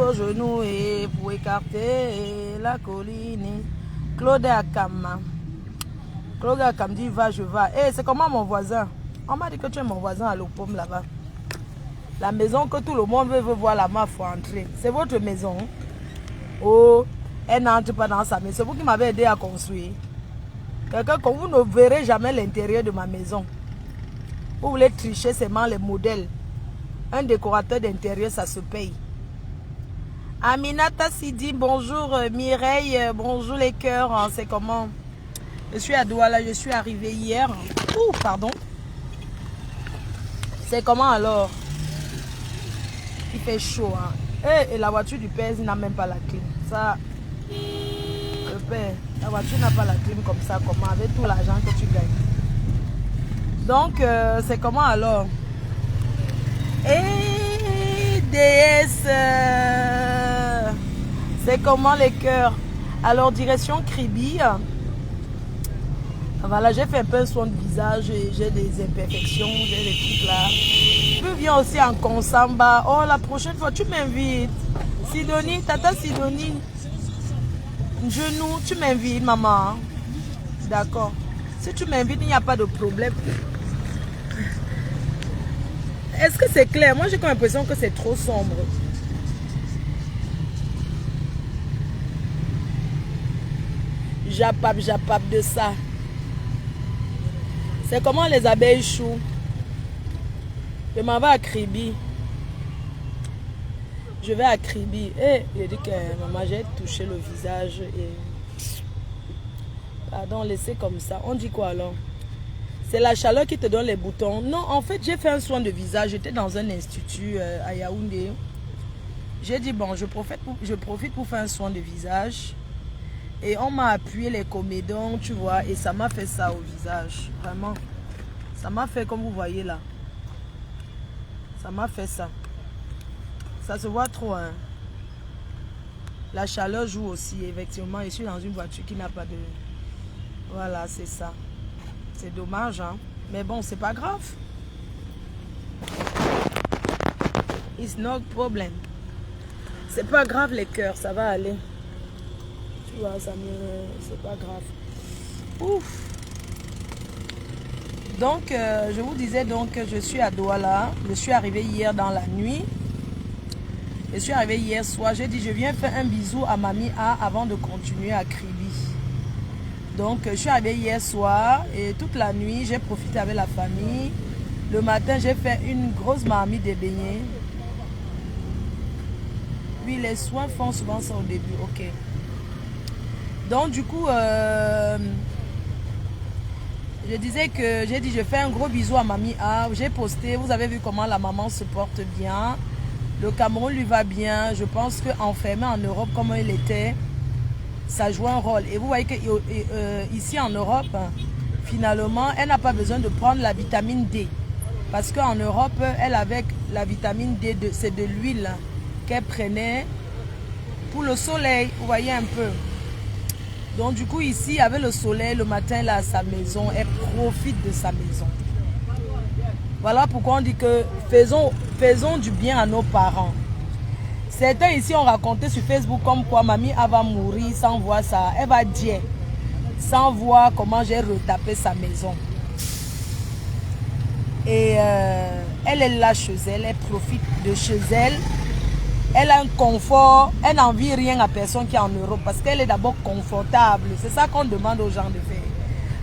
vos genoux et pour écarter la colline. Claude Akam. Claude Akam dit va, je vais. Eh, c'est comment mon voisin? On m'a dit que tu es mon voisin à l'Opom là-bas. La maison que tout le monde veut voir là-bas, il faut entrer. C'est votre maison. Oh, elle n'entre pas dans sa maison. C'est vous qui m'avez aidé à construire. Quelqu'un que vous ne verrez jamais l'intérieur de ma maison. Vous voulez tricher seulement les modèles. Un décorateur d'intérieur, ça se paye. Aminata Sidi, bonjour Mireille, bonjour les cœurs, c'est comment? Je suis à Douala, je suis arrivée hier. Ouh, pardon. C'est comment alors? Il fait chaud. Hein? Et la voiture du père, il n'a même pas la clim. Ça, le père, la voiture n'a pas la clim comme ça, comment? Avec tout l'argent que tu gagnes. Donc, c'est comment alors? Et déesse, c'est comment les cœurs? Alors, direction Kribi. Voilà, j'ai fait un peu un soin de visage, j'ai des imperfections, j'ai des trucs là. Tu viens aussi en Konsamba. Oh, la prochaine fois, tu m'invites. Sidonie, tata Sidonie. Genou, tu m'invites, maman. D'accord. Si tu m'invites, il n'y a pas de problème. Est-ce que c'est clair? Moi, j'ai comme l'impression que c'est trop sombre. Japap de ça. C'est comment les abeilles chouent. Je m'en vais à Kribi. Je vais à Kribi. Et il dit que maman, j'ai touché le visage. Et... Pardon, laissez comme ça. On dit quoi alors? C'est la chaleur qui te donne les boutons. Non, en fait, j'ai fait un soin de visage. J'étais dans un institut à Yaoundé. J'ai dit, bon, je profite pour faire un soin de visage. Et on m'a appuyé les comédons, tu vois. Et ça m'a fait ça au visage. Vraiment. Ça m'a fait comme vous voyez là. Ça m'a fait ça. Ça se voit trop, hein. La chaleur joue aussi, effectivement. Je suis dans une voiture qui n'a pas de... Voilà, c'est ça. C'est dommage, hein. Mais bon, c'est pas grave. It's no problem. C'est pas grave les cœurs, ça va aller. Tu vois, ça me... C'est pas grave. Ouf. Donc, je vous disais donc que je suis à Douala. Je suis arrivée hier dans la nuit. Je suis arrivée hier soir. J'ai dit, je viens faire un bisou à Mamie A avant de continuer à Kribi. Donc, je suis arrivée hier soir et toute la nuit, j'ai profité avec la famille. Le matin, j'ai fait une grosse marmite de beignets. Oui, les soins font souvent ça au début. Ok. Donc, du coup, je disais que j'ai dit, je fais un gros bisou à Mamie A. J'ai posté, vous avez vu comment la maman se porte bien. Le Cameroun lui va bien. Je pense qu'enfermé en Europe comme il était, ça joue un rôle. Et vous voyez qu'ici en Europe, finalement, elle n'a pas besoin de prendre la vitamine D. Parce qu'en Europe, elle avec la vitamine D, c'est de l'huile qu'elle prenait pour le soleil. Vous voyez un peu. Donc du coup, ici, avec le soleil, le matin, elle est à sa maison. Elle profite de sa maison. Voilà pourquoi on dit que faisons du bien à nos parents. Certains ici ont raconté sur Facebook comme quoi Mamie A va mourir sans voir ça. Elle va dire, sans voir comment j'ai retapé sa maison. Et elle est là chez elle, elle profite de chez elle. Elle a un confort, elle n'envie rien à personne qui est en Europe parce qu'elle est d'abord confortable. C'est ça qu'on demande aux gens de faire.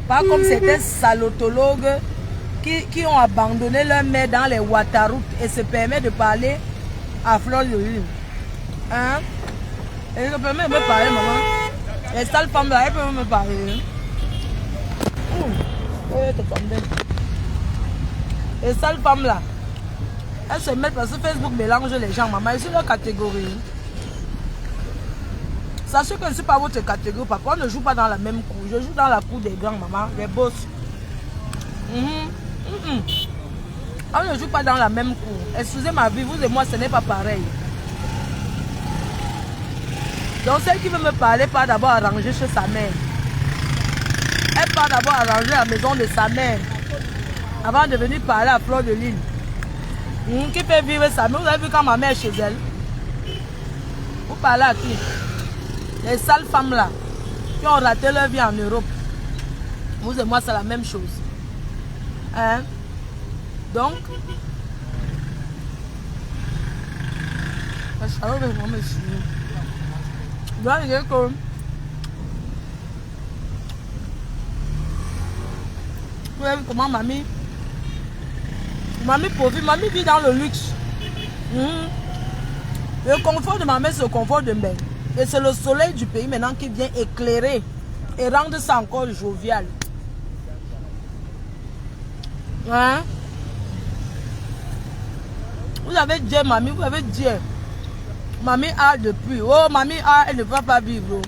Pas comme certains salotologues qui ont abandonné leur mère dans les Ouattaroutes et se permettent de parler à fleur de lune. Hein? Elle se permet de me parler, maman. Les sales femmes là, elles peuvent me parler. Les sales femmes là, elles se mettent parce que Facebook mélange les gens, maman. C'est leur catégorie. Sachez que je ne suis pas votre catégorie, papa. On ne joue pas dans la même cour. Je joue dans la cour des grands, maman, les boss. On ne joue pas dans la même cour. Excusez ma vie, vous et moi, ce n'est pas pareil. Donc, celle qui veut me parler part d'abord arranger chez sa mère. Elle part d'abord arranger la maison de sa mère avant de venir parler à Fleur de Lune. Qui fait vivre sa mère. Vous avez vu quand ma mère est chez elle? Vous parlez à qui? Les sales femmes là, qui ont raté leur vie en Europe. Vous et moi, c'est la même chose. Hein? Donc, la chaleur est vraiment finie. Je dois dire que vous voyez comment mamie profite, mamie vit dans le luxe. Le confort de ma mère, c'est le confort de mère. Et c'est le soleil du pays maintenant qui vient éclairer et rendre ça encore jovial. Hein? Vous avez dit, mamie, vous avez dit, mamie a depuis. Oh, mamie a, elle ne va pas vivre.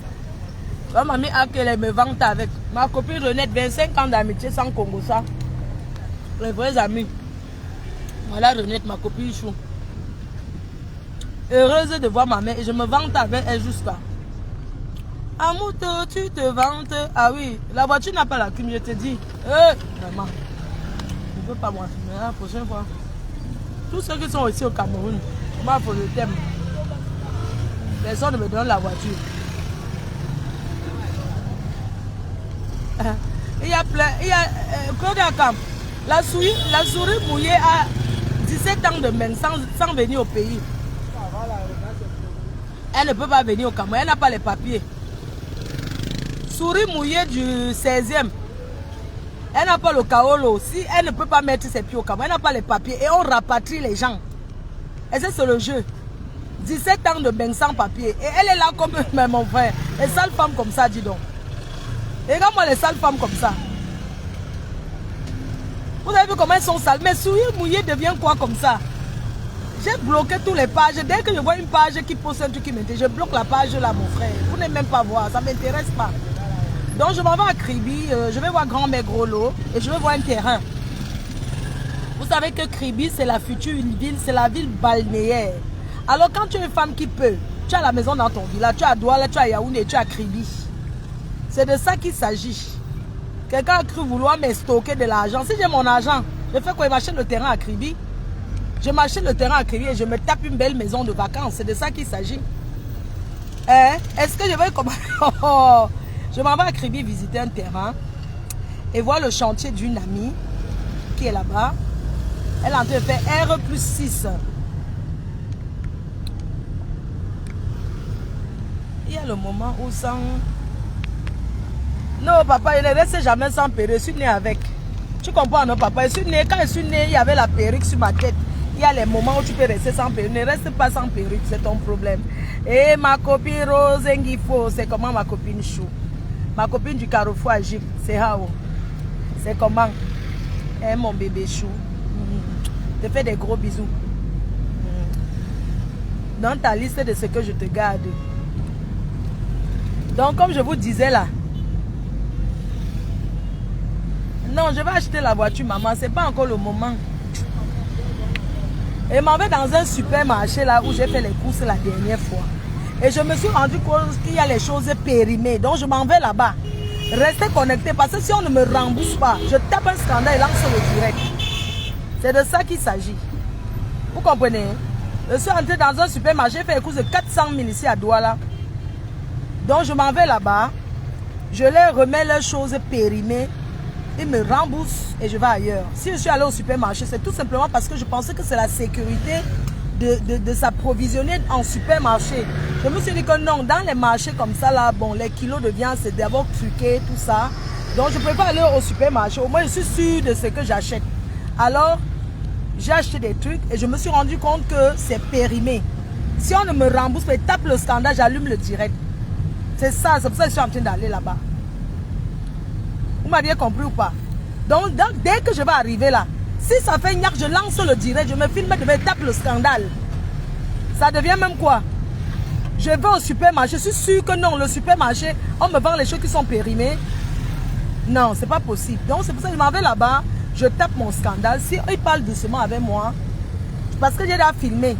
Oh, mamie a qu'elle me vante avec. Ma copine Renette, 25 ans d'amitié sans Congo, ça. Les vrais amis. Voilà Renette, ma copine chou. Heureuse de voir ma mère et je me vante avec elle jusqu'à. À moto, tu te vantes. Ah oui, la voiture n'a pas la clim, je te dis. Vraiment. Je ne veux pas moi filmer la prochaine fois. Tous ceux qui sont ici au Cameroun, moi pour le thème. Personne ne me donne la voiture. Il y a plein. Il y a Claude Akam. La souris mouillée a 17 ans de même sans venir au pays. Elle ne peut pas venir au Cameroun. Elle n'a pas les papiers. Souris mouillée du 16e. Elle n'a pas le kaolo. Si elle ne peut pas mettre ses pieds au Cameroun, elle n'a pas les papiers. Et on rapatrie les gens. Et c'est le jeu. 17 ans de bain sans papier. Et elle est là comme mon frère. Les sales femmes comme ça, dis donc. Et regarde-moi les sales femmes comme ça. Vous avez vu comment elles sont sales. Mais souris mouillée devient quoi comme ça? J'ai bloqué tous les pages. Dès que je vois une page qui poste un truc qui m'intéresse, je bloque la page là, mon frère. Vous n'aimez même pas voir, ça ne m'intéresse pas. Donc je m'en vais à Kribi, je vais voir Grand-Mère Groslo et je vais voir un terrain. Vous savez que Kribi, c'est la future ville, c'est la ville balnéaire. Alors quand tu es une femme qui peut, tu as la maison dans ton village, tu as Douala, tu as Yaoundé, tu as Kribi. C'est de ça qu'il s'agit. Quelqu'un a cru vouloir me stocker de l'argent. Si j'ai mon argent, je fais quoi? Je m'achète le terrain à Kribi. Je m'achète le terrain à Kribi et je me tape une belle maison de vacances. C'est de ça qu'il s'agit. Est-ce que je vais commencer? Je m'en vais à Kribi visiter un terrain et voir le chantier d'une amie qui est là-bas. Elle est en train de faire R+6. Il y a le moment où sans... Non, papa, il ne reste jamais sans perruque. Je suis né avec. Tu comprends, non, papa? Quand je suis né, il y avait la perruque sur ma tête. Il y a les moments où tu peux rester sans perruque. Ne reste pas sans perruque, c'est ton problème. Et ma copine Rose Ngifo, c'est comment ma copine Chou? Ma copine du Carrefour à Gilles, c'est Hao. C'est comment? Mon bébé Chou. Je te fais des gros bisous. Dans ta liste de ce que je te garde. Donc, comme je vous disais là. Non, je vais acheter la voiture, maman. C'est pas encore le moment. Et je m'en vais dans un supermarché là où j'ai fait les courses la dernière fois. Et je me suis rendu compte qu'il y a les choses périmées. Donc je m'en vais là-bas. Restez connectés parce que si on ne me rembourse pas, je tape un scandale et lance le direct. C'est de ça qu'il s'agit. Vous comprenez? Je suis entré dans un supermarché, j'ai fait les courses de 400 000 ici à Douala. Donc je m'en vais là-bas. Je leur remets leurs choses périmées. Ils me remboursent et je vais ailleurs. Si je suis allé au supermarché, c'est tout simplement parce que je pensais que c'est la sécurité de s'approvisionner en supermarché. Je me suis dit que non, dans les marchés comme ça, là, bon, les kilos de viande, c'est d'abord truqué, tout ça. Donc, je ne peux pas aller au supermarché. Au moins, je suis sûre de ce que j'achète. Alors, j'ai acheté des trucs et je me suis rendu compte que c'est périmé. Si on ne me rembourse pas, tape le standard, j'allume le direct. C'est ça, c'est pour ça que je suis en train d'aller là-bas. Vous m'aviez compris ou pas? Donc, dès que je vais arriver là, si ça fait une heure, je lance le direct, je me filme, je vais taper le scandale. Ça devient même quoi? Je vais au supermarché, je suis sûr que non, le supermarché, on me vend les choses qui sont périmées. Non, c'est pas possible. Donc, c'est pour ça que je m'en vais là-bas, je tape mon scandale. Si ils parlent doucement avec moi, parce que j'ai déjà filmé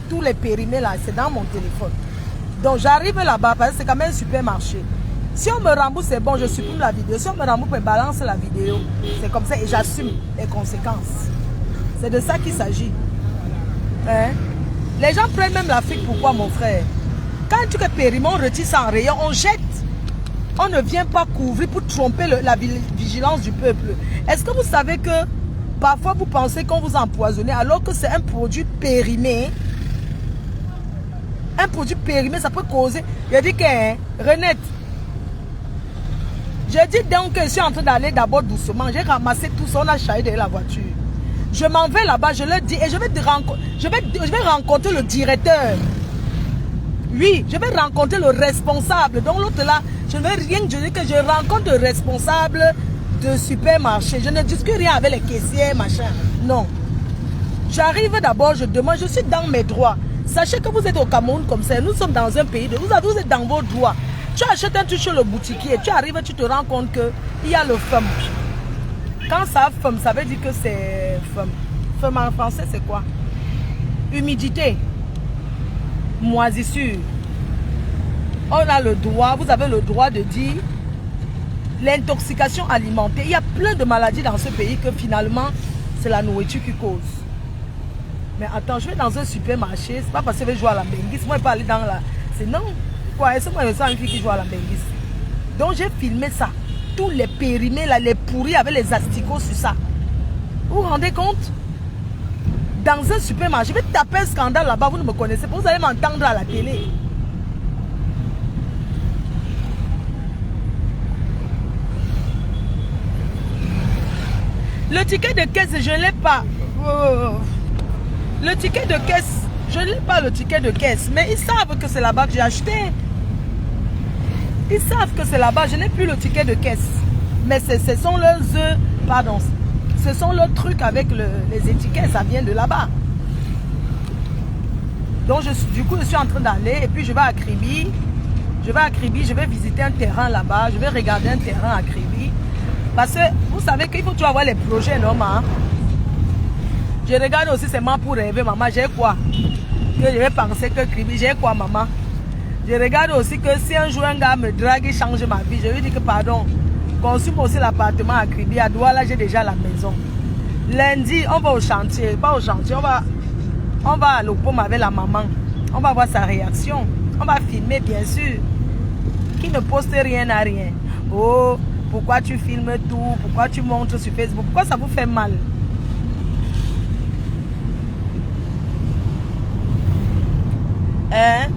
tous les périmés là, c'est dans mon téléphone. Donc, j'arrive là-bas, parce que c'est quand même un supermarché. Si on me rembourse, c'est bon, je supprime la vidéo. Si on me rembourse, je balance la vidéo. C'est comme ça et j'assume les conséquences. C'est de ça qu'il s'agit. Hein? Les gens prennent même l'Afrique. Pourquoi, mon frère? Quand un truc est périmé, on retire ça en rayon, on jette. On ne vient pas couvrir pour tromper la vigilance du peuple. Est-ce que vous savez que parfois vous pensez qu'on vous a empoisonné alors que c'est un produit périmé? Un produit périmé, ça peut causer... Je dis que, hein, Renette, je dis donc que je suis en train d'aller d'abord doucement. J'ai ramassé tout ça, on a chargé derrière la voiture. Je m'en vais là-bas, je leur dis, et je vais rencontrer le directeur. Oui, je vais rencontrer le responsable. Donc l'autre là, je ne vais rien dire que je rencontre le responsable de supermarché. Je ne discute rien avec les caissiers, machin. Non. J'arrive d'abord, je demande, je suis dans mes droits. Sachez que vous êtes au Cameroun comme ça, nous sommes dans un pays, vous êtes dans vos droits. Tu achètes un truc chez le boutiquier, tu arrives, tu te rends compte qu'il y a le FEM. Quand ça FEM, ça veut dire que c'est FEM. FEM en français, c'est quoi? Humidité. Moisissure. On a le droit, vous avez le droit de dire l'intoxication alimentaire. Il y a plein de maladies dans ce pays que finalement, c'est la nourriture qui cause. Mais attends, je vais dans un supermarché, c'est pas parce que je vais jouer à la benguisse. Moi, je ne vais pas aller dans la... C'est non. Quoi, est-ce que moi, je sens une fille qui joue à la benguisse? Donc, j'ai filmé ça. Tous les périmés, là, les pourris avec les asticots sur ça. Vous vous rendez compte? Dans un supermarché, je vais taper un scandale là-bas, vous ne me connaissez pas, vous allez m'entendre à la télé. Le ticket de caisse, je ne l'ai pas. Le ticket de caisse, je ne l'ai pas le ticket de caisse, mais ils savent que c'est là-bas que j'ai acheté. Ils savent que c'est là-bas, je n'ai plus le ticket de caisse. Mais ce sont leurs œufs, pardon, ce sont leurs trucs avec les étiquettes, ça vient de là-bas. Donc du coup, je suis en train d'aller et puis je vais à Kribi. Je vais visiter un terrain là-bas, je vais regarder un terrain à Kribi. Parce que vous savez qu'il faut toujours avoir les projets, non, maman? Je regarde aussi seulement pour rêver, maman, j'ai quoi? Que je vais penser que Kribi, j'ai quoi, maman? Je regarde aussi que si un jour un gars me drague et change ma vie, je lui dis que pardon, consume aussi l'appartement à Kribi, à Douala, j'ai déjà la maison. Lundi, on va au chantier, pas au chantier, on va à l'Opom avec la maman. On va voir sa réaction. On va filmer, bien sûr. Qui ne poste rien à rien. Oh, pourquoi tu filmes tout? Pourquoi tu montres sur Facebook? Pourquoi ça vous fait mal? Hein?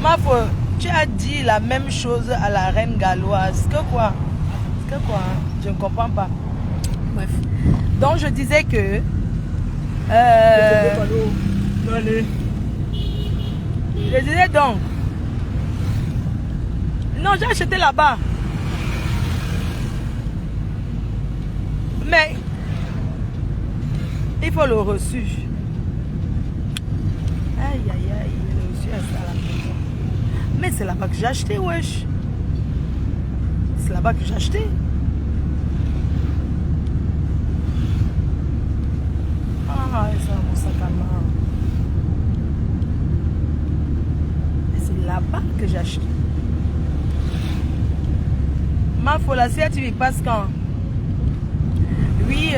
Ma foi, tu as dit la même chose à la reine galloise. Que quoi? Que quoi? Je ne comprends pas. Bref. Donc je disais que... je disais donc... Non, j'ai acheté là-bas. Mais... il faut le reçu. Aïe, aïe, aïe. Le reçu est à la maison. Mais c'est là-bas que j'ai acheté, wesh. C'est là-bas que j'ai acheté. Ah, ça, mon sac à main. C'est là-bas que j'ai acheté. Ma folie, si tu y passes quand? Oui,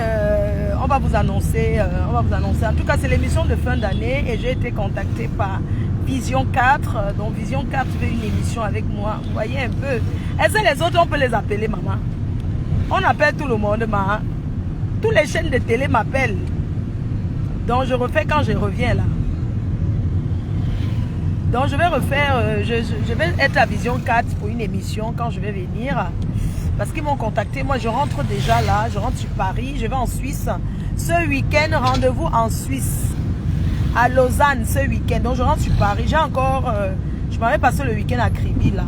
on va vous annoncer. En tout cas, c'est l'émission de fin d'année et j'ai été contactée par Vision 4. Donc, Vision 4 fait une émission avec moi. Vous voyez un peu. Est-ce que les autres, on peut les appeler, maman? On appelle tout le monde, maman. Toutes les chaînes de télé m'appellent. Donc, je refais quand je reviens là. Donc, je vais refaire, je vais être à Vision 4 pour une émission quand je vais venir. Parce qu'ils m'ont contacté. Moi, je rentre déjà là. Je rentre sur Paris. Je vais en Suisse. Ce week-end, rendez-vous en Suisse. À Lausanne, ce week-end. Donc, je rentre sur Paris. J'ai encore... je m'avais passé le week-end à Kribi, là.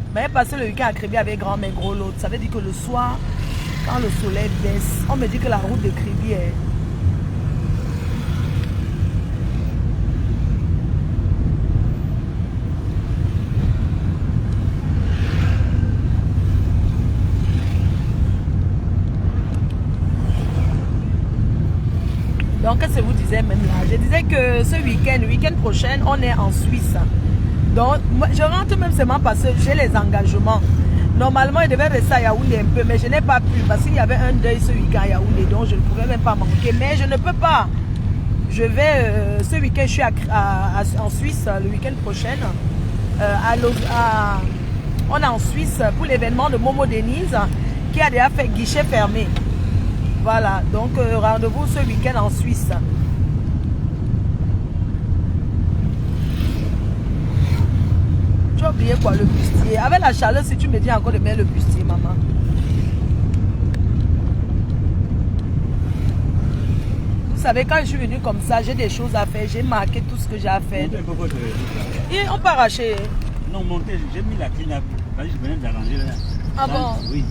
Je m'avais passé le week-end à Kribi avec grand-mère gros l'autre. Ça veut dire que le soir, quand le soleil baisse, on me dit que la route de Kribi est... Donc, qu'est-ce que vous disiez même là? Je disais que ce week-end prochain, on est en Suisse. Donc, je rentre même seulement parce que j'ai les engagements. Normalement, il devait rester à Yaoundé un peu, mais je n'ai pas pu parce qu'il y avait un deuil ce week-end à Yaoundé, donc je ne pouvais même pas manquer. Mais je ne peux pas. Je vais, ce week-end, je suis en Suisse, le week-end prochain. On est en Suisse pour l'événement de Momo Denise qui a déjà fait guichet fermé. Voilà, donc rendez-vous ce week-end en Suisse. Tu as oublié quoi, le bustier? Avec la chaleur, si tu me dis encore de mettre le bustier, maman. Vous savez, quand je suis venue comme ça, j'ai des choses à faire. J'ai marqué tout ce que j'ai à faire. Et on peut arracher. Non, monter, j'ai mis la clé là. Je venais d'arranger là. Ah bon? Oui.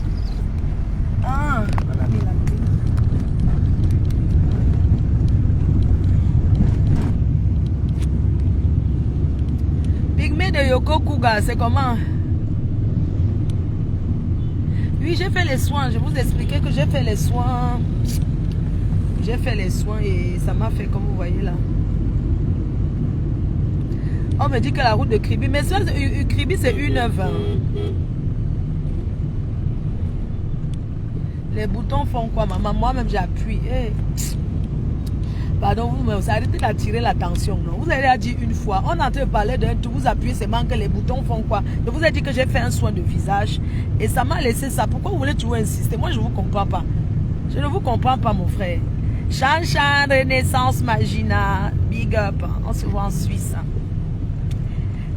Ah, on a mis la clé. Pygmée de Yoko Kuga, c'est comment? Oui, j'ai fait les soins. Je vous expliquais que j'ai fait les soins. J'ai fait les soins et ça m'a fait comme vous voyez là. On me dit que la route de Kribi, mais ça, Kribi c'est 1h20. Les boutons font quoi, maman? Moi-même j'appuie. Hey. Pardon, vous arrêtez d'attirer l'attention. Vous avez dit une fois, on est en train de parler d'un tout, vous appuyez seulement que les boutons font quoi? Je vous ai dit que j'ai fait un soin de visage et ça m'a laissé ça. Pourquoi vous voulez toujours insister? Moi je ne vous comprends pas. Je ne vous comprends pas, mon frère. Chan Chan, Renaissance Magina, big up. On se voit en Suisse.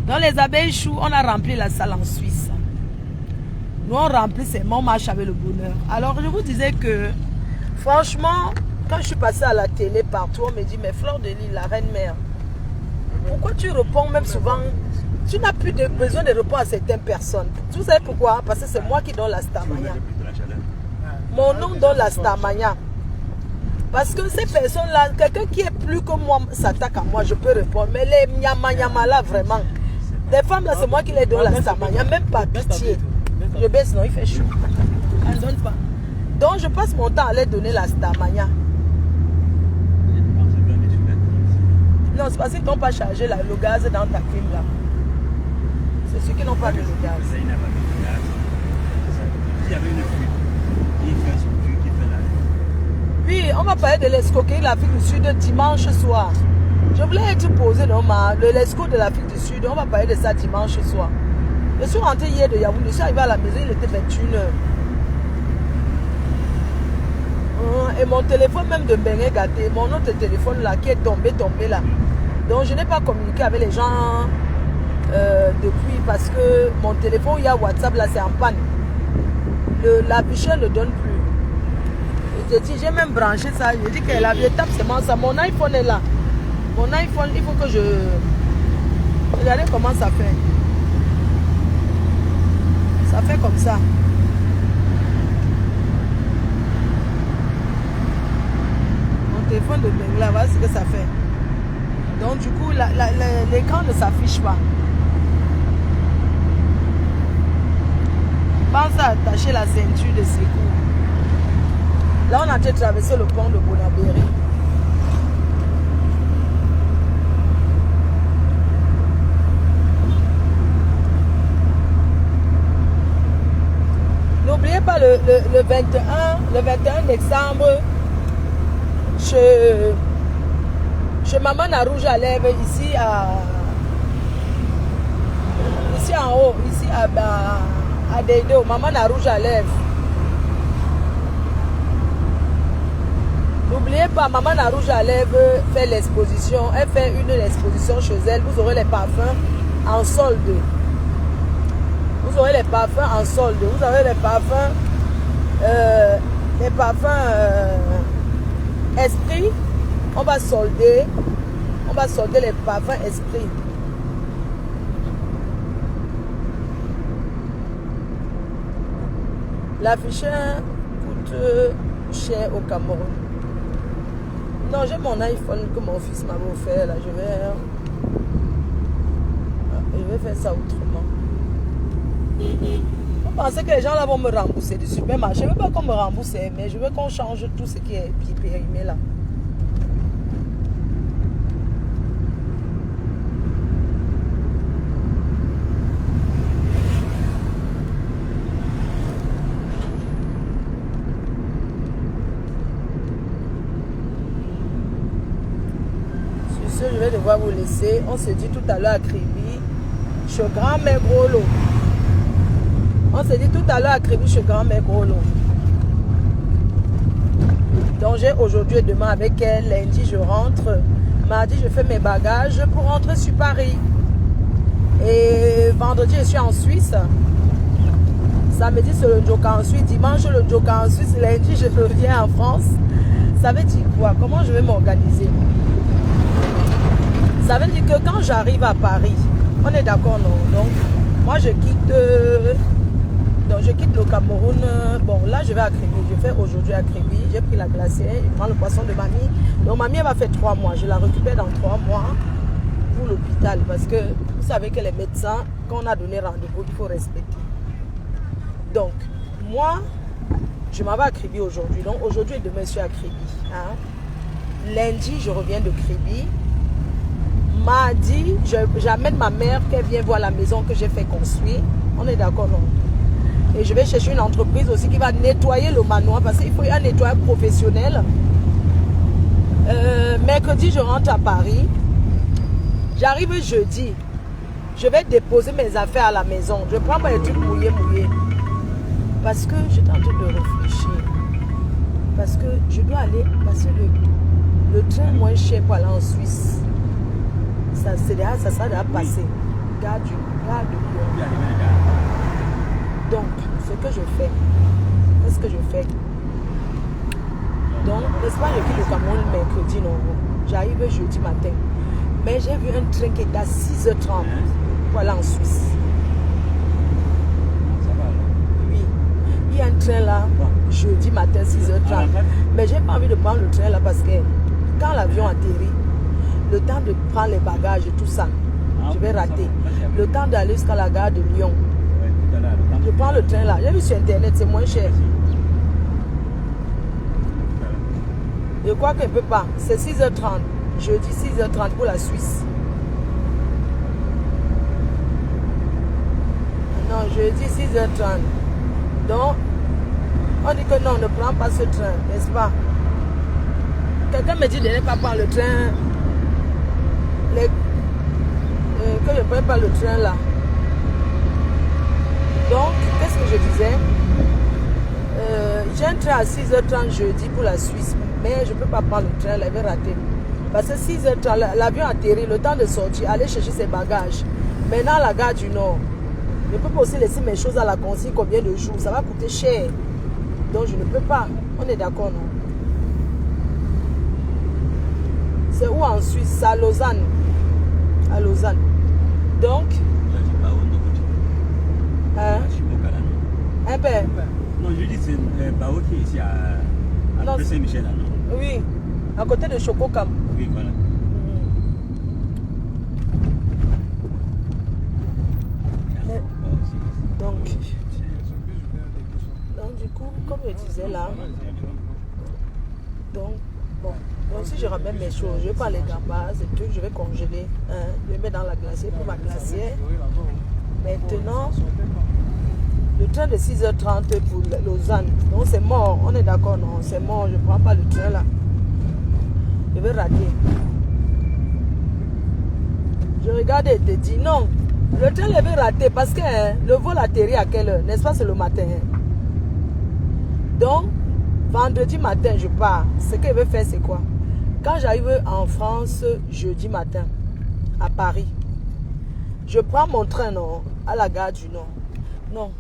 Dans les abeilles choux, on a rempli la salle en Suisse. Nous on remplit seulement, on marche avec le bonheur. Alors je vous disais que, franchement, quand je suis passée à la télé partout, on me dit, mais Fleur de Lys, la reine mère, pourquoi tu réponds même souvent? Tu n'as plus besoin de répondre à certaines personnes. Vous savez pourquoi? Parce que c'est moi qui donne la Starmania. Mon nom donne la Starmania. Parce que ces personnes-là, quelqu'un qui est plus que moi s'attaque à moi, je peux répondre. Mais les nyama là, vraiment. Des femmes là, c'est moi qui les donne la Starmania, même pas pitié. Je baisse, non, il fait chaud. Elle ne donne pas. Donc je passe mon temps à les donner la Starmania. Non, c'est parce qu'ils n'ont pas chargé le gaz dans ta clim là. C'est ceux qui n'ont pas de le gaz. Il y avait une fuite. Il fait son fuite qui fait la... Oui, on va parler de l'escroquerie de l'Afrique du Sud dimanche soir. Je voulais être posé dans l'escroc de l'Afrique du Sud. On va parler de ça dimanche soir. Je suis rentré hier de Yaoundé. Je suis arrivé à la maison, il était 21h. Et mon téléphone même de Bengue gâté, mon autre téléphone là qui est tombé là. Donc je n'ai pas communiqué avec les gens depuis parce que mon téléphone, il y a WhatsApp là, c'est en panne. L'afficheur ne donne plus. J'ai dit, j'ai même branché ça. J'ai dit que l'étape c'est ça. Mon iPhone est là. Mon iPhone, il faut que je... Regardez comment ça fait. Ça fait comme ça. Mon téléphone de Bengue, voilà ce que ça fait. Donc du coup, l'écran ne s'affiche pas. Pense à attacher la ceinture de secours. Là, on a déjà traversé le pont de Bonabéry. N'oubliez pas le 21 décembre, chez Maman à Rouge à lèvres, ici en haut, ici à Deido, Maman à Rouge à lèvres. N'oubliez pas, Maman à Rouge à lèvres fait l'exposition. Elle fait une exposition chez elle. Vous aurez les parfums en solde. Vous aurez les parfums en solde. Vous aurez les parfums esprit. On va solder les parfums esprit. L'afficheur coûte cher au Cameroun. Non, j'ai mon iPhone que mon fils m'avait offert. Là, je vais faire ça autrement. On pensait que les gens là vont me rembourser du supermarché. Je ne veux pas qu'on me rembourse, mais je veux qu'on change tout ce qui est périmé là. messieurs, je vais devoir vous laisser. On se dit tout à l'heure à Kribi, chez grand-mère Grolo. On se dit tout à l'heure à Kribi, chez grand-mère Grolo. Donc j'ai aujourd'hui et demain avec elle. Lundi, je rentre. Mardi, je fais mes bagages pour rentrer sur Paris. Et vendredi, je suis en Suisse. Samedi, c'est le Joka en Suisse. Dimanche, le Joka en Suisse. Lundi, je reviens en France. Ça veut dire quoi? Comment je vais m'organiser? Ça veut dire que quand j'arrive à Paris, on est d'accord, non? Donc, moi, je quitte le Cameroun. Bon, là, je vais à Kribi. Je fais aujourd'hui à Kribi. J'ai pris la glacière. Je prends le poisson de mamie. Donc, mamie, elle va faire 3 mois. Je la récupère dans 3 mois pour l'hôpital. Parce que vous savez que les médecins, quand on a donné rendez-vous, il faut respecter. Donc, moi, je m'en vais à Kribi aujourd'hui. Donc, aujourd'hui et demain, je suis à Kribi. Hein? Lundi, je reviens de Kribi. Mardi, j'amène ma mère qu'elle vienne voir la maison que j'ai fait construire. On est d'accord, non? Et je vais chercher une entreprise aussi qui va nettoyer le manoir parce qu'il faut un nettoyage professionnel. Mercredi, je rentre à Paris. J'arrive jeudi. Je vais déposer mes affaires à la maison. Je prends pas les trucs mouillés. Parce que je suis en train de réfléchir. Parce que je dois aller passer le train moins cher pour aller en Suisse. Ça sera déjà passé. Gare de Lyon. Donc, ce que je fais, qu'est-ce que je fais? Donc, n'est-ce pas, je quitte le Cameroun mercredi, non? J'arrive jeudi matin. Mais j'ai vu un train qui est à 6h30 pour aller en Suisse. Oui. Il y a un train là, jeudi matin, 6h30. Mais j'ai pas envie de prendre le train là parce que quand l'avion atterrit, le temps de prendre les bagages et tout ça, je vais rater. Le temps d'aller jusqu'à la gare de Lyon. Je prends le train là. J'ai vu sur internet, c'est moins cher. Je crois qu'elle ne peut pas. C'est 6h30. Jeudi 6h30 pour la Suisse. Non, jeudi 6h30. Donc, on dit que non, ne prends pas ce train, n'est-ce pas? Quelqu'un me dit de ne pas prendre le train. Que je ne prenne pas le train là. Donc, qu'est-ce que je disais? J'ai un train à 6h30 jeudi pour la Suisse, mais je ne peux pas prendre le train, elle va rater. Parce que 6h30, l'avion atterrit, le temps de sortir, aller chercher ses bagages. Maintenant, à la gare du Nord, je ne peux pas aussi laisser mes choses à la consigne combien de jours, ça va coûter cher. Donc, je ne peux pas. On est d'accord, non? C'est où en Suisse? C'est à Lausanne. À Lausanne. Donc, un peu. Non, je dis c'est Bao qui est ici à Saint-Michel. Oui, à côté de Chococam. Oui, voilà. Donc, du coup, comme je disais là, donc si je ramène mes choses, je vais pas les gambas et tout, je vais congeler, hein, je vais mettre dans la glacière pour ma glacière. Maintenant, le train de 6h30 pour Lausanne, donc c'est mort, on est d'accord, non, c'est mort, je ne prends pas le train là. Je vais rater. Je regarde et te dis non, le train je vais rater parce que le vol atterrit à quelle heure, n'est-ce pas, c'est le matin. Donc, vendredi matin, je pars. Ce que je vais faire, c'est quoi? Quand j'arrive en France, jeudi matin, à Paris, je prends mon train, non, à la gare du Nord. Non,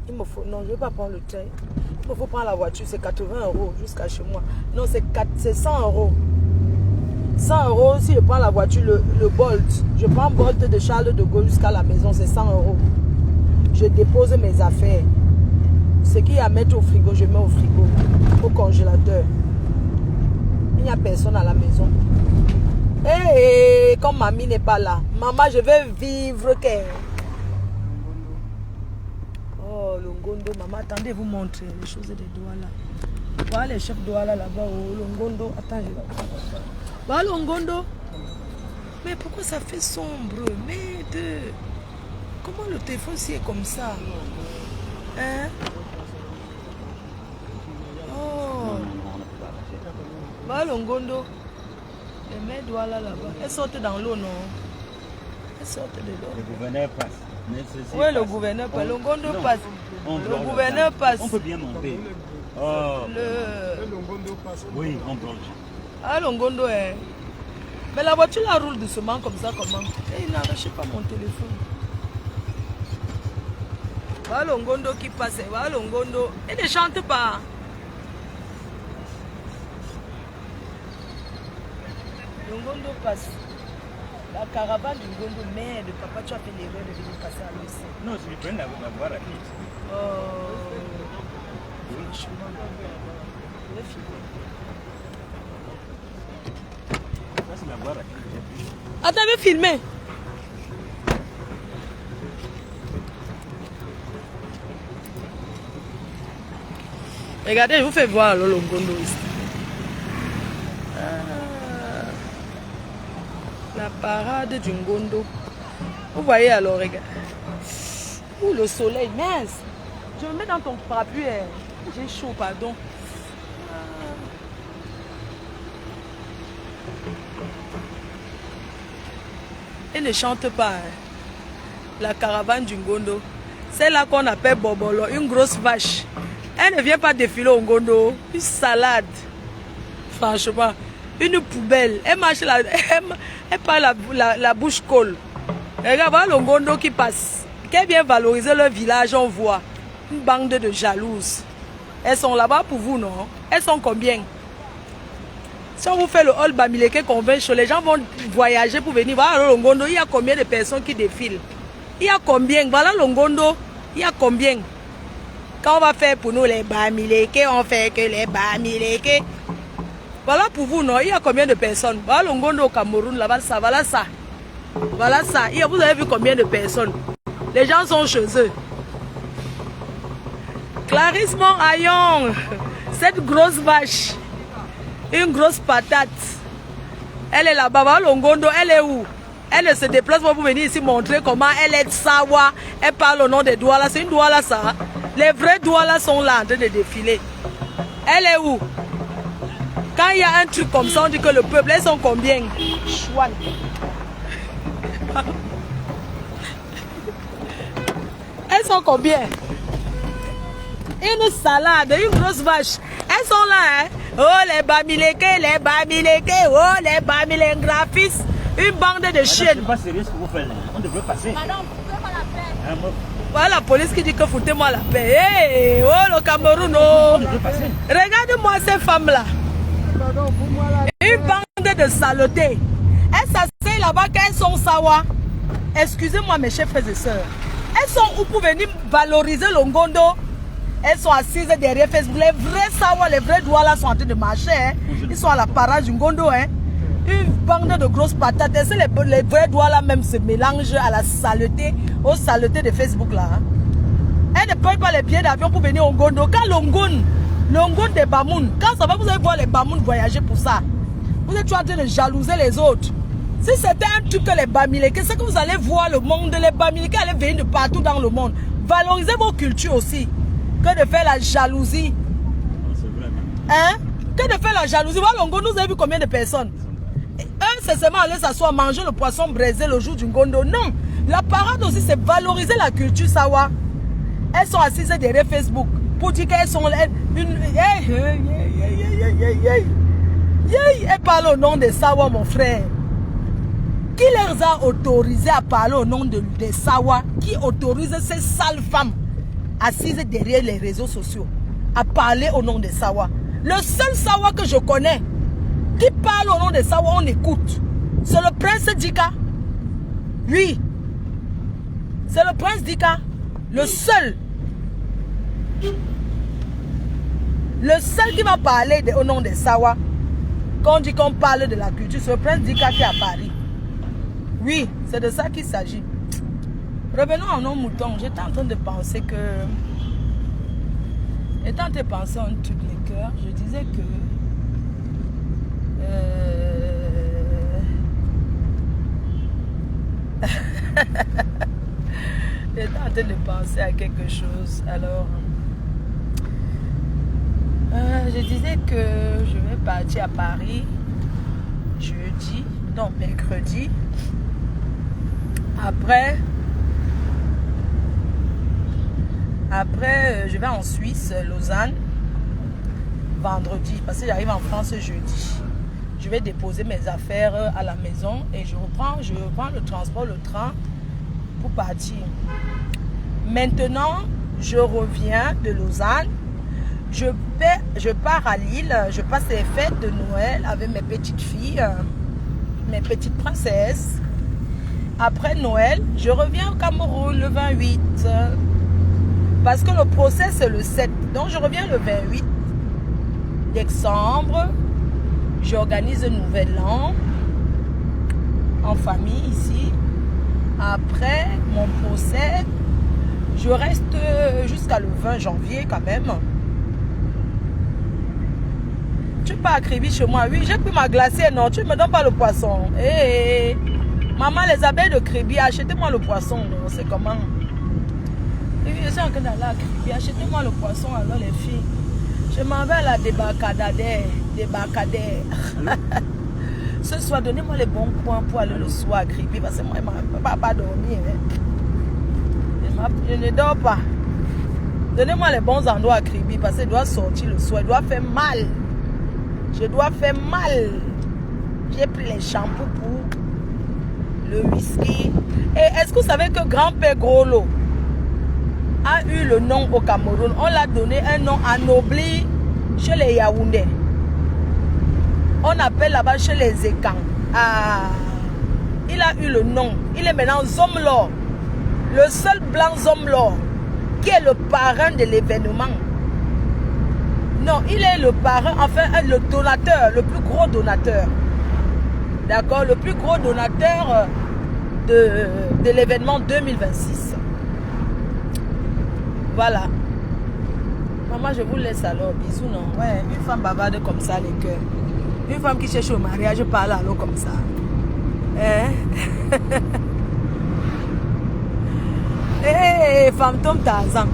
il me faut, non, je ne vais pas prendre le train. Il me faut prendre la voiture, c'est 80 € jusqu'à chez moi. Non, c'est 100 €. 100 € si je prends la voiture, le Bolt. Je prends Bolt de Charles de Gaulle jusqu'à la maison, c'est 100 €. Je dépose mes affaires. Ce qu'il y a à mettre au frigo, je mets au frigo, au congélateur. Il n'y a personne à la maison. Et comme mamie n'est pas là, maman, je vais vivre. Oh, Longondo, maman, attendez, vous montrer les choses des doigts là. Voilà les chefs doigts là, là-bas. Oh, Longondo, attends, je vais. Voilà Longondo. Mais pourquoi ça fait sombre? Mais comment le téléphone si est comme ça? Hein? Oh. Voilà Longondo. Les mères Douala là-bas. Elles sortent dans l'eau, non? Elles sortent de l'eau. Le gouverneur passe. Oui, le gouverneur passe. Le Ngondo Non. passe. Le gouverneur passe. On peut bien monter. Oh. Longondo passe. Oui, on bloque. Ah, le Ngondo est. Mais la voiture la roule doucement comme ça, comment? Et il n'arrache pas mon téléphone. Voilà le Ngondo qui passe. Voilà le Ngondo. Il ne chante pas. Le Ngondo passe. La caravane du Ngondo, merde, papa, tu as fait l'erreur de venir passer à l'OC. Non, je vais prendre la voie rapide. Franchement, je vais filmer. Ça, c'est la voie rapide. Ah, t'avais filmé? Regardez, je vous fais voir le Ngondo ici. La parade du Ngondo. Vous voyez alors, regarde. Ouh, le soleil, mince. Je me mets dans ton parapluie. J'ai chaud, pardon. Elle ne chante pas. La caravane du Ngondo. C'est là qu'on appelle Bobolo, une grosse vache. Elle ne vient pas défiler au Ngondo. Une salade. Franchement. Une poubelle. Elle marche là. Elle parle la bouche colle. Regarde, voilà le Ngondo qui passe. Qui a bien valorisé leur village, on voit. Une bande de jalouses. Elles sont là-bas pour vous, non? Elles sont combien? Si on vous fait le Hall Bamileke Convention, les gens vont voyager pour venir. Voilà le Ngondo, il y a combien de personnes qui défilent? Il y a combien? Voilà le Ngondo, il y a combien? Quand on va faire pour nous les Bamileke, on fait que les Bamileke. Voilà pour vous, non? Il y a combien de personnes? Voilà le Ngondo au Cameroun, là-bas, ça, voilà ça. Voilà ça. Vous avez vu combien de personnes? Les gens sont chez eux. Clarisse Morayon, cette grosse vache, une grosse patate, elle est là-bas. Voilà le Ngondo, elle est où? Elle ne se déplace pas pour venir ici montrer comment elle est Sawa. Elle parle au nom des Douala. C'est une Douala ça. Les vrais Douala sont là en train de défiler. Elle est où? Quand il y a un truc comme ça, on dit que le peuple, elles sont combien? Chouane. Elles sont combien? Une salade, une grosse vache. Elles sont là, hein? Oh, les Bamileke, oh, les Bamileke graphistes. Une bande de chiens. C'est pas sérieux ce que vous faites là. On devrait passer. Madame, foutez-moi la paix. Voilà la police qui dit que foutez-moi la paix. Hey, oh, le Cameroun, oh. Regarde-moi ces femmes-là. Une bande de saletés. Elles s'asseyent là-bas qu'elles sont sawa. Excusez-moi mes chers frères et sœurs. Elles sont où pour venir valoriser le Ngondo? Elles sont assises derrière Facebook. Les vrais sawa, les vrais Douala sont en train de marcher. Hein. Ils sont à la parade du Ngondo. Hein. Une bande de grosses patates. Et les vrais Douala même se mélangent à la saleté, aux saletés de Facebook là. Hein. Elles ne payent pas les billets d'avion pour venir au Ngondo. Quand le Ngondo des Bamoun, quand ça va, vous allez voir les Bamoun voyager pour ça. Vous êtes en train de jalouser les autres. Si c'était un truc que les Bamileke, c'est que vous allez voir le monde. Les Bamileke allaient venir de partout dans le monde. Valorisez vos cultures aussi. Que de faire la jalousie. C'est vrai. Hein? Que de faire la jalousie. Voilà, Ngondo, vous avez vu combien de personnes? Eux, c'est seulement aller s'asseoir, manger le poisson braisé le jour du Ngondo. Non. La parade aussi, c'est valoriser la culture Sawa. Elles sont assises derrière Facebook. Pour dire qu'elles sont elles parlent au nom des Sawa, mon frère. Qui les a autorisés à parler au nom des Sawa? Qui autorise ces sales femmes assises derrière les réseaux sociaux à parler au nom des Sawa? Le seul Sawa que je connais qui parle au nom des Sawa, on écoute. C'est le prince Dika. Oui. C'est le prince Dika. Le seul. Le seul qui va parler au nom des Sawa. Quand on dit qu'on parle de la culture, c'est le prince Dika qui est à Paris. Oui, c'est de ça qu'il s'agit. Revenons à nos moutons. J'étais en train de penser que... J'étais en train de penser en tout les cœurs. Je disais que... J'étais en train de penser à quelque chose. Alors... je disais que je vais partir à Paris jeudi. jeudi, non, mercredi. Après, je vais en Suisse, Lausanne, vendredi, parce que j'arrive en France jeudi. Je vais déposer mes affaires à la maison et je reprends le transport, le train pour partir. Maintenant, je reviens de Lausanne. Je pars à Lille. Je passe les fêtes de Noël avec mes petites filles, mes petites princesses. Après Noël, je reviens au Cameroun le 28. Parce que le procès, c'est le 7. Donc, je reviens le 28 décembre. J'organise un nouvel an en famille ici. Après mon procès, je reste jusqu'à le 20 janvier quand même. Tu pars à Kribi chez moi? Oui, j'ai pris ma glacière. Non, tu ne me donnes pas le poisson. Hey, maman, les abeilles de Kribi, achetez-moi le poisson. C'est comment? Je suis en train d'aller à Kribi. Achetez-moi le poisson alors les filles. Je m'en vais à la débarcadère. Ce soir, donnez-moi les bons coins pour aller le soir à Kribi. Parce que moi, je ne peux pas dormir. Je ne dors pas. Donnez-moi les bons endroits à Kribi. Parce que je dois sortir le soir. Je dois faire mal. Je dois faire mal. J'ai pris les shampoings pour le whisky. Et est-ce que vous savez que grand-père Grolo a eu le nom au Cameroun? On l'a donné un nom anobli chez les Yaoundais. On appelle là-bas chez les Ekans. Ah, il a eu le nom. Il est maintenant Zomlor. Le seul blanc Zomlor qui est le parrain de l'événement. Non, il est le parrain, enfin le donateur, le plus gros donateur. D'accord, le plus gros donateur de l'événement 2026. Voilà. Maman, je vous laisse alors. Bisous, non? Ouais, une femme bavarde comme ça, les cœurs. Une femme qui cherche au mariage parle à l'eau comme ça. Hein? Hé, fantôme Tarzan.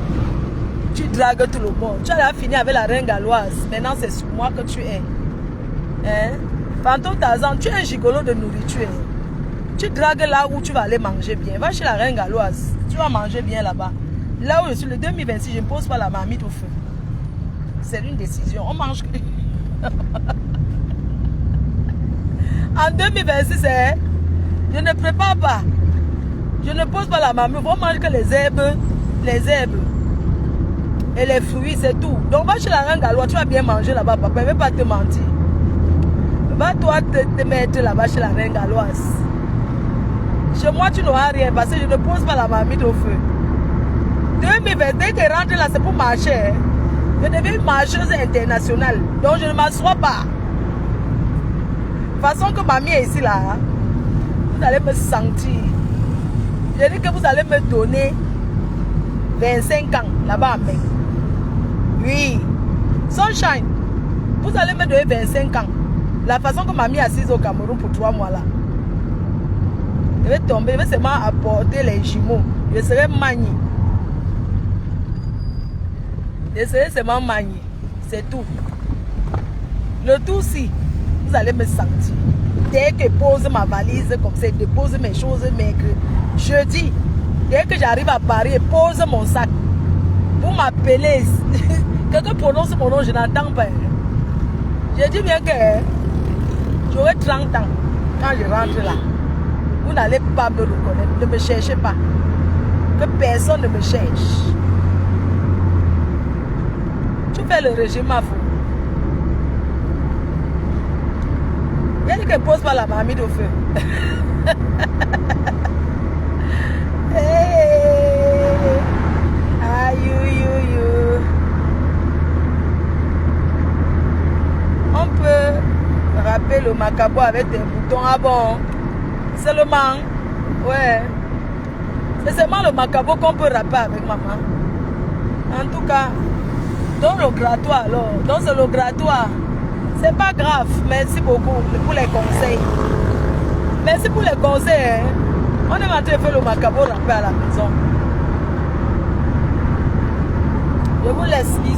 Tu dragues tout le monde. Tu as fini avec la reine galloise. Maintenant, c'est sur moi que tu es. Hein? Fantôme Tarzan, tu es un gigolo de nourriture. Tu dragues là où tu vas aller manger bien. Va chez la reine galloise. Tu vas manger bien là-bas. Là où je suis, le 2026, je ne pose pas la marmite au feu. C'est une décision. On mange. En 2026, je ne prépare pas. Je ne pose pas la marmite. On mange que les herbes et les fruits, c'est tout. Donc va chez la reine galloise, tu vas bien manger là-bas, papa. Il ne va pas te mentir. Va toi te mettre là-bas chez la reine galloise. Chez moi, tu n'auras rien parce que je ne pose pas la marmite au feu. 2020, dès que je rentre là, c'est pour marcher. Je deviens une marcheuse internationale. Donc je ne m'assois pas. De toute façon que mamie est ici là, vous allez me sentir. Je dis que vous allez me donner 25 ans là-bas en main. Oui. Sunshine, vous allez me donner 25 ans. La façon que mamie est assise au Cameroun pour 3 mois là. Je vais tomber, je vais seulement apporter les jumeaux. Je serai maniée. Je serai seulement maniée. C'est tout. Le tout si, vous allez me sentir. Dès que je pose ma valise comme ça, je dépose mes choses maigres. Jeudi, dès que j'arrive à Paris, je pose mon sac. Pour m'appeler. Quelqu'un prononce mon nom, je n'entends pas. Je dis bien que j'aurai 30 ans quand je rentre là. Vous n'allez pas me reconnaître. Ne me cherchez pas. Que personne ne me cherche. Tu fais le régime à vous. Il y a dit qu'elle pose pas la marmite au feu. Hey. On peut râper le macabo avec des boutons. Ah bon? Seulement, ouais. C'est seulement le macabo qu'on peut râper avec maman. En tout cas, dans le grattoir alors. Dans le grattoir. C'est pas grave. Merci beaucoup pour les conseils. Merci pour les conseils. Hein. On est en train de faire le macabo râper à la maison. Je vous laisse. Bisous.